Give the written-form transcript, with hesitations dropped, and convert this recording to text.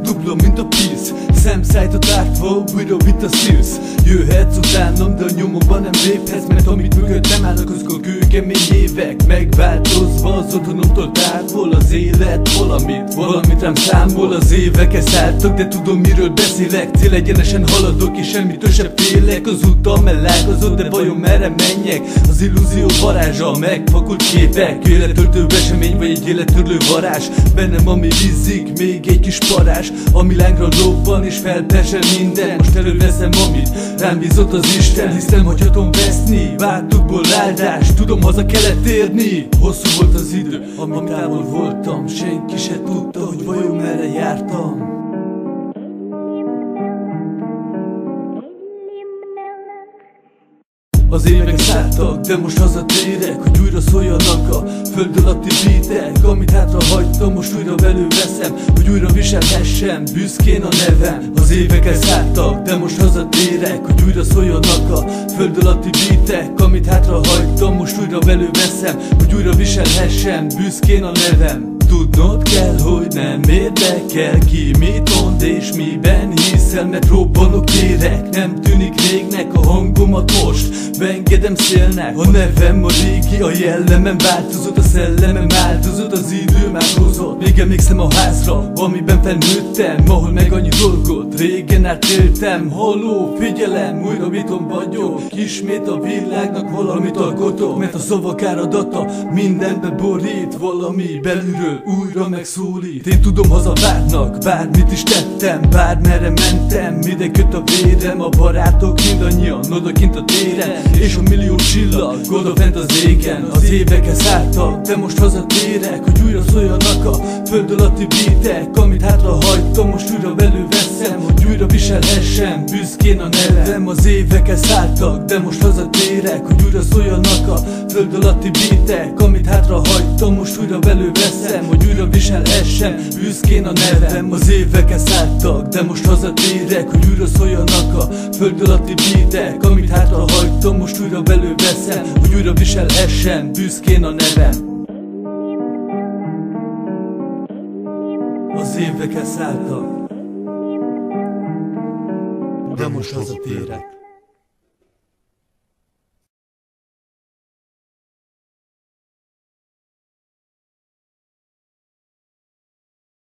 dupla, mint a pisz. Szemszájtot átva, újra vita szívsz. Jöhetsz utánam, de a nyomomban nem léphetsz, mert amit mögöttem állnak, azok a kőkemény évek. Megváltozva az otthonomtól távol, az élet valamit rám számol. Az évek elszálltak, de tudom miről beszélek. Célegyenesen haladok és semmitől sem félek. Az utam elágazott, de vajon merre menjek? Az illúzió varázsa, megfakult képek. Élettöltő esemény vagy egy élettörlő varázs. Bennem ami vízik, még egy kis parázs, ami lángra lobban és felpersen minden. Most előveszem amit rám bízott az Isten, hisz nem hagyhatom veszni váltukból áldás, tudom haza kellett térni. Hosszú volt az idő, amíg távol voltam, senki se tudta, hogy vajon merre jártam. Az évek szálltak, de most hazatérek, hogy újra szóljanak a föld alatti beatek. Amit hátra hagytam, most újra belőveszem, hogy újra viselhessem büszkén a nevem. Az évek szálltak, de most hazatérek, hogy újra szóljanak a föld alatti beatek. Amit hátra hagytam, most újra belőveszem, hogy újra viselhessem büszkén a nevem. Tudnod kell, hogy nem érdekel ki mit mond és miben hiszel, mert robbanok érek. Nem tűnik régnek a hangomat most, beengedem szélnek. A nevem a régi, a jellemem változott, a szellemem áldozott, az idő már hozott. Még emlékszem a házra, amiben felnőttem, ahol meg annyi dolgot régen átéltem. Halló, figyelem, újra viton vagyok, ismét a világnak valamit alkotok, mert a szavak áradata mindenbe borít, valami belülről újra megszólít. Én tudom, hazavárnak, bármit is tettem, bármerre mentem, ide köt a vérem. A barátok mindannyian odakint a téren, és a millió csillag odafent az égen. Az évek szálltak, de most hazatérek, hogy újra szóljanak a föld alatti beatek. Amit hátra hagytam, most újra belőveszem, hogy újra viselhessem büszkén a nevem. Az évek szálltak, de most hazatérek, hogy újra szóljanak a föld alatti beatek. Amit hátra hagytam, most újra belőveszem, hogy újra viselhessem büszkén a nevem. Az évek szálltak, de most hazatérek, hogy újra szóljanak a föld alatti beatek. Amit hátra hagytam, most újra belőveszem, hogy újra viselhessem büszkén a nevem. Az évek szálltak, de most hazatérek.